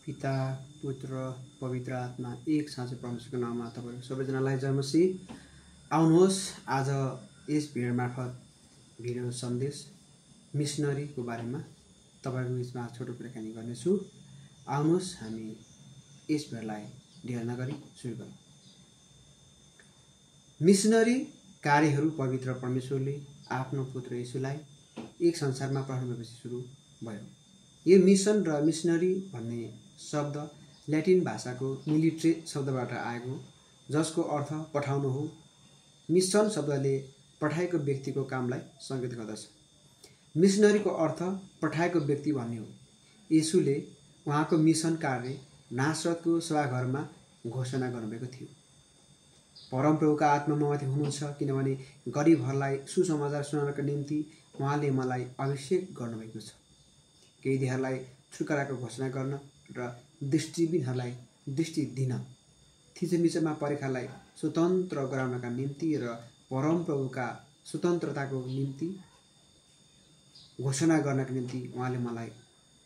पिता पुत्र पवित्र आत्मा एक साँचो परमेश्वरको नाममा तपाईहरु सबैजनालाई जय मसीह। आउनुहोस् आज यस भिडियो मार्फत भिडियो सन्देश मिशनरीको बारेमा तपाईहरुको बीचमा छोटो कुराकानी गर्नेछु। आउनुहोस् हामी यस भिडियोलाई ढिला नगरी सुरु गरौँ। मिशनरी कार्यहरू पवित्र परमेश्वरले आफ्नो पुत्र येशूलाई एक संसारमा पठाउनुपछि सुरु भयो। यो मिशन र मिशनरी भन्ने शब्द ल्याटिन भाषाको मिलिट्रे शब्दबाट आएको, जसको अर्थ पठाउनु हो। मिशन शब्दले पठाएको व्यक्तिको कामलाई संकेत गर्दछ। मिशनरीको अर्थ पठाएको व्यक्ति भन्ने हो। येशूले उहाँको मिशन कार्य नासरतको सभाघरमा घोषणा गर्नुभएको थियो। परमप्रभुका आत्मा ममाथि हुनुहुन्छ, किनभने गरिबहरूलाई सुसमाचार सुनाउनका निम्ति उहाँले मलाई अभिषेक गर्नुभएको छ। कैदीहरूलाई छुटकाराको घोषणा गर्न र दृष्टिविहीनहरूलाई दृष्टि दिन, थिचोमिचोमा परेकालाई स्वतन्त्र गराउनका निम्ति र परमप्रभुका स्वतन्त्रताको निम्ति घोषणा गर्नका निम्ति उहाँले मलाई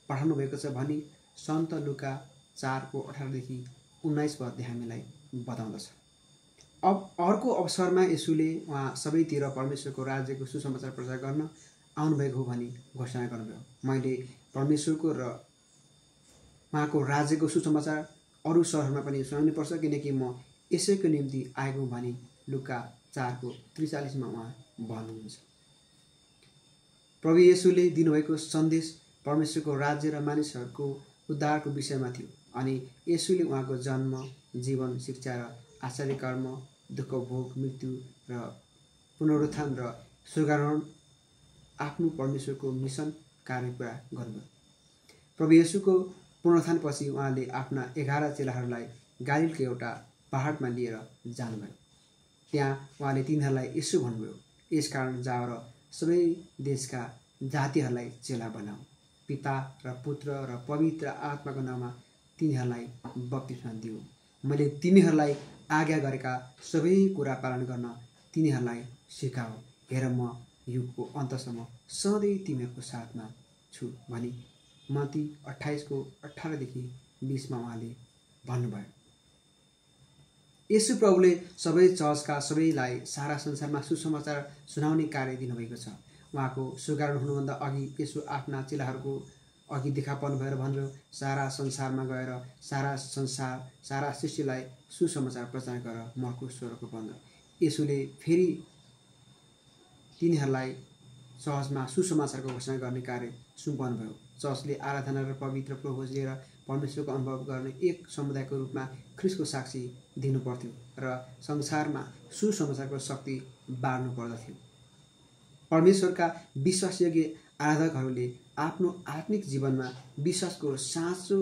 पठाउनु भएको छ भनी सन्त लुका 4:18 देखि 19 पदले हामीलाई बताउँदछ। अब अर्को अवसरमा येशूले उहाँ सबैतिर परमेश्वरको राज्यको सुसमाचार प्रचार गर्न आउनुभएको हो भनी घोषणा गर्नुभयो। मैले परमेश्वरको र उहाँको राज्यको सुसमाचार अरू शहरमा पनि सुनाउनु पर्छ, किनकि म यसैको निम्ति आएको भनी लुका 4:43 मा उहाँ भन्नुहुन्छ। प्रभु येशूले दिनुभएको सन्देश परमेश्वरको राज्य र मानिसहरूको उद्धारको विषयमा थियो। अनि येशूले उहाँको जन्म, जीवन, शिक्षा र आश्चर्य कर्म, दुःख भोग, मृत्यु र पुनरुत्थान र स्वर्गारोहण आफ्नो परमेश्वरको मिशन कार्य पुरा गर्नुभयो। प्रभु येशूको पुनरुत्थानपछि उहाँले आफ्ना 11 चेलाहरूलाई गालिलको एउटा पहाडमा लिएर जानुभयो। त्यहाँ उहाँले तिनीहरूलाई यसो भन्नुभयो, यसकारण जाओ र सबै देशका जातिहरूलाई चेला बनाऊ, पिता र पुत्र र पवित्र आत्माको नाममा तिनीहरूलाई बप्तिस्मा दिऊ। मैले तिमीहरूलाई आज्ञा गरेका सबै कुरा पालन गर्न तिनीहरूलाई सिकाऊ। हेर, म युगको अन्तसम्म सधैँ तिमीहरूको साथमा छु भनी मत्ती 28:18 देखि 20 मा उहाँले भन्नुभयो। येशू प्रभुले सबै चर्चका सबैलाई सारा संसारमा सुसमाचार सुनाउने कार्य दिनुभएको छ। उहाँको स्वर्गारोहण हुनुभन्दा अघि येशू आफ्ना चेलाहरूको अघि देखा पर्नु भएर भन्नुभयो, सारा संसारमा गएर सारा सृष्टिलाई सुसमाचार प्रचार गर, मर्को स्वरको बन्द। येशूले फेरि तिनीहरूलाई चर्चमा सुसमाचारको घोषणा गर्ने कार्य सुम्पन्नुभयो। चर्चले आराधना र पवित्र प्रभोज लिएर परमेश्वरको अनुभव गर्ने एक समुदायको रूपमा ख्रीष्टको साक्षी दिनु पर्थ्यो र संसारमा सुसमाचारको शक्ति बाँड्नु पर्दथ्यो। परमेश्वरका विश्वासयोग्य आराधकहरूले आफ्नो आत्मिक जीवनमा विश्वासको साँचो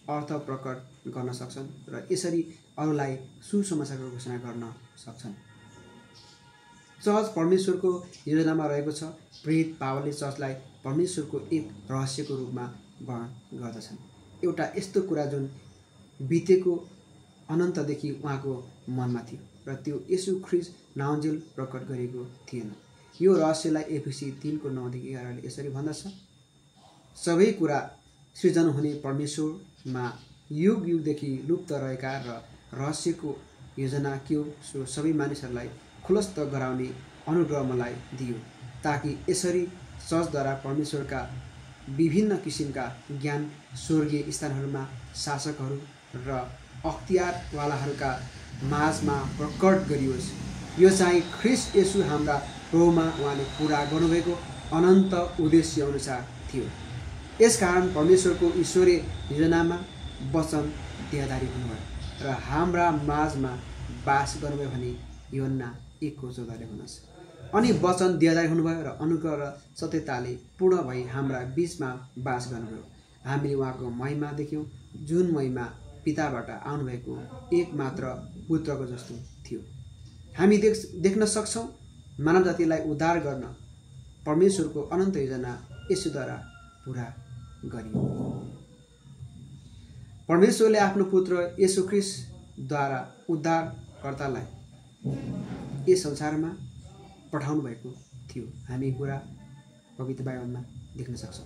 अर्थ प्रकट गर्न सक्छन् र यसरी अरूलाई सुसमाचारको घोषणा गर्न सक्छन्। चर्च परमेश्वरको योजनामा रहेको छ। प्रेरित पावलले चर्चलाई परमेश्वरको एक रहस्यको रूपमा वर्णन गर्दछन्, एउटा यस्तो कुरा जुन बितेको अनन्तदेखि उहाँको मनमा थियो र त्यो येशू ख्रीष्ट नाउन्जेल प्रकट गरिएको थिएन। यो रहस्यलाई एफिसी 3:9 देखि 11 ले यसरी भन्दछ, सबै कुरा सृजन हुने परमेश्वरमा युग युगदेखि लुप्त रहेका र रहस्यको योजना के हो सो सबै मानिसहरूलाई खुलस्त गराउने अनुग्रह मलाई दियो, ताकि यसरी चर्चद्वारा परमेश्वरका विभिन्न किसिमका ज्ञान स्वर्गीय स्थानहरूमा शासकहरू र अख्तियारवालाहरूका माझमा प्रकट गरियोस्। यो चाहिँ ख्रीष्ट येशू हाम्रा प्रभुमा उहाँले पुरा गर्नुभएको अनन्त उद्देश्य अनुसार थियो। यसकारण परमेश्वरको ईश्वरीय योजनामा वचन देहधारी हुनुभयो र हाम्रा माझमा बास गर्नुभयो भने यूहन्ना 1:14 ले भन्दछ। अनि वचन देहधारी हुनुभयो र अनुग्रह र सत्यताले पूर्ण भई हाम्रा बीचमा बास गर्नुभयो। हामीले उहाँको महिमा देख्यौँ, जुन महिमा पिताबाट आउनुभएको एक मात्र पुत्रको जस्तो थियो। हामी देख्न सक्छौँ मानव जातिलाई उद्धार गर्न परमेश्वरको अनन्त योजना येशूद्वारा पुरा गरियो। परमेश्वरले आफ्नो पुत्र येशू ख्रीष्टद्वारा उद्धारकर्तालाई यस संसारमा पठाउनु भएको थियो। हामी कुरा पवित्र बाइबलमा देख्न सक्छौँ।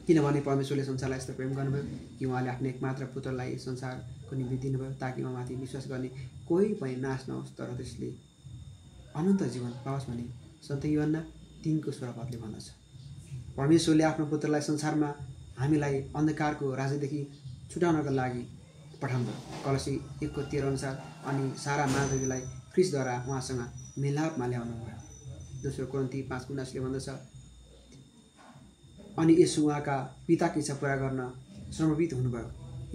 किनभने परमेश्वरले संसारलाई यस्तो प्रेम गर्नुभयो कि उहाँले आफ्नो एकमात्र पुत्रलाई संसारको निम्ति दिनुभयो ताकि उहाँमाथि विश्वास गर्ने कोही पनि नाश नहोस् तर त्यसले अनन्त जीवन पाओस् भने सन्त यूहन्ना 3:16 भन्दछ। परमेश्वरले आफ्नो पुत्रलाई संसारमा हामीलाई अन्धकारको राज्यदेखि छुटाउनका लागि पठाउनुभयो। कलसी 1:13 अनुसार अनि सारा मानवजातिलाई ख्रीष्टद्वारा उहाँसँग मिलापमा ल्याउनुभयो। दोस्रो कोरिन्थी 5:19 भन्दछ अनि यसो उहाँका पिताको इच्छा पूरा गर्न समर्पित हुनुभयो।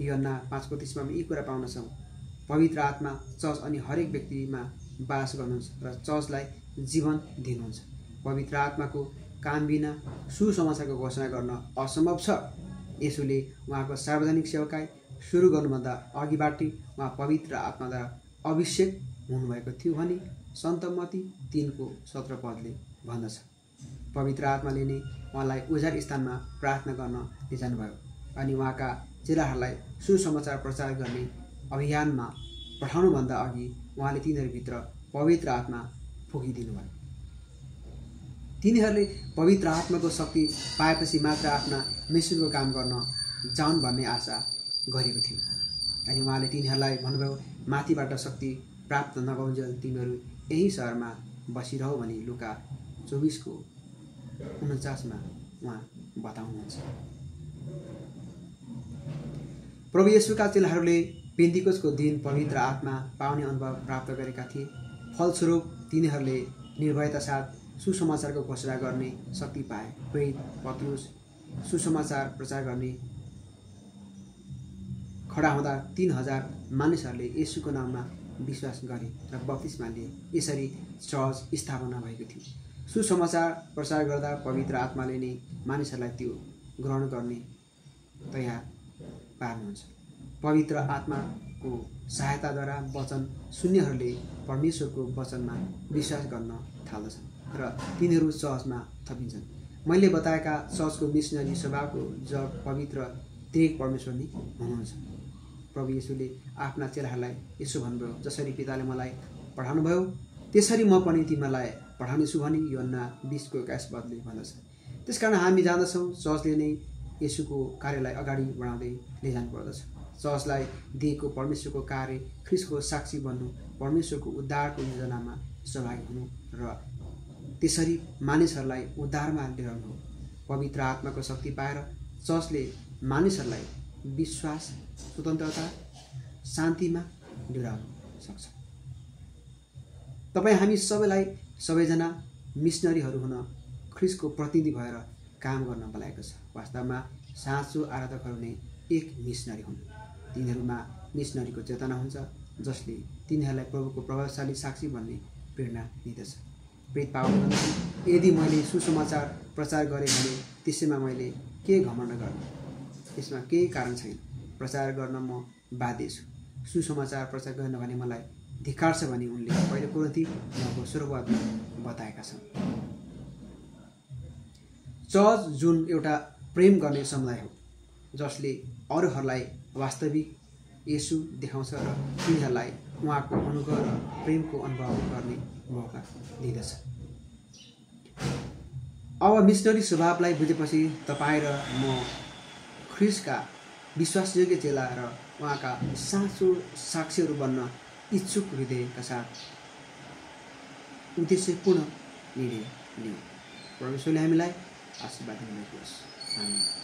यूहन्ना 5:30 मा यी कुरा पाउनछौँ। पवित्र आत्मा चर्च अनि हरेक व्यक्तिमा वास गर्नुहुन्छ र चर्चलाई जीवन दिनुहुन्छ। पवित्र आत्माको काम बिना सुसमाचारको घोषणा गर्न असम्भव छ। यसोले उहाँको सार्वजनिक सेवाकाई सुरु गर्नुभन्दा अघिबाटै उहाँ पवित्र आत्माद्वारा अभिषेक हुनुभएको थियो भनी सन्त मत्ती 3:17 भन्दछ। पवित्र आत्माले नै उहाँलाई उजाड स्थानमा प्रार्थना गर्न लिजानुभयो अनि उहाँका चेलाहरूलाई सुसमाचार प्रचार गर्ने अभियानमा पठाउनुभन्दा अघि उहाँले तिनीहरूभित्र पवित्र आत्मा फुकिदिनुभयो। तिनीहरूले पवित्र आत्माको शक्ति पाएपछि मात्र आफ्ना मिसनको काम गर्न जाउन् भन्ने आशा गरेको थियो अनि उहाँले तिनीहरूलाई भन्नुभयो माथिबाट शक्ति प्राप्त नगरुन्जेल तिमीहरू यही सहरमा बसिरहौ भनी लुका 24:49 उहाँ बताउनुहुन्छ। प्रभु येशूका चेलाहरूले पेन्तिकोसको दिन पवित्र आत्मा पाउने अनुभव प्राप्त गरेका थिए। फलस्वरूप तिनीहरूले निर्भयता साथ सुसमाचारको घोषणा गर्ने शक्ति पाए। प्रेरित पत्रुस सुसमाचार प्रचार गर्ने खडा हुँदा 3000 मानिसहरूले येशूको नाममा विश्वास गरे र बप्तिस्मा लिए। यसरी चर्च स्थापना भएको थियो। सुसमाचार प्रचार गर्दा पवित्र आत्माले नै मानिसहरूलाई त्यो ग्रहण गर्ने तयार पार्नुहुन्छ। पवित्र आत्माको सहायताद्वारा वचन सुन्नेहरूले परमेश्वरको वचनमा विश्वास गर्न थाल्दछन् र तिनीहरू चर्चमा थपिन्छन्। मैले बताएका चर्चको मिसनरी स्वभावको जग पवित्र त्रिएक परमेश्वर नै हुनुहुन्छ। प्रभु येशूले आफ्ना चेलाहरूलाई यसो भन्नुभयो जसरी पिताले मलाई पठाउनुभयो त्यसरी म पनि तिमीलाई पठाउनेछु भनी यूहन्ना 20:21 भन्दछ। त्यसकारण हामी जान्दछौँ चर्चले नै येशूको कार्यलाई अगाडि बढाउँदै लैजानु पर्दछ। चर्चलाई दिएको परमेश्वरको कार्य ख्रीष्टको साक्षी बन्नु, परमेश्वरको उद्धारको योजनामा सहभागी हुनु र त्यसरी मानिसहरूलाई उद्धारमा ल्याउनु हो। पवित्र आत्माको शक्ति पाएर चर्चले मानिसहरूलाई विश्वास, स्वतन्त्रता, शान्तिमा डुराउन सक्छ। तपाईँ हामी सबैजना मिसनरीहरू हुन ख्रीष्टको प्रतिनिधि भएर काम गर्न बोलाएको छ। वास्तवमा साँचो आराधकहरू नै एक मिसनरी हुन्। तिनीहरूमा मिसनरीको चेतना हुन्छ जसले तिनीहरूलाई प्रभुको प्रभावशाली साक्षी बन्ने प्रेरणा दिँदछ। प्रेरित पावलले भन्छन् यदि मैले सुसमाचार प्रचार गरेँ भने त्यसैमा मैले के घमण्ड गर्नु? यसमा केही कारण छैन। प्रचार गर्न म बाध्य छु। सुसमाचार प्रचार गर्न भने मलाई धिक्कार छ भनी उनले पहिलो कोरिन्थी 9:16 बताएका छन्। चर्च जुन एउटा प्रेम गर्ने समुदाय हो जसले अरूहरूलाई वास्तविक येशू देखाउँछ र तिनीहरूलाई उहाँको अनुग्रह र प्रेमको अनुभव गर्ने मौका दिँदछ। अब मिसनरी स्वभावलाई बुझेपछि तपाईँ र म ख्रीष्टका विश्वासयोग्य चेला र उहाँका साँचो साक्षीहरू बन्न इच्छुक हृदयका साथ उद्देश्यपूर्ण निर्णय लिऊ। परमेश्वरले हामीलाई आशीर्वाद दिनुहोस्। आमेन।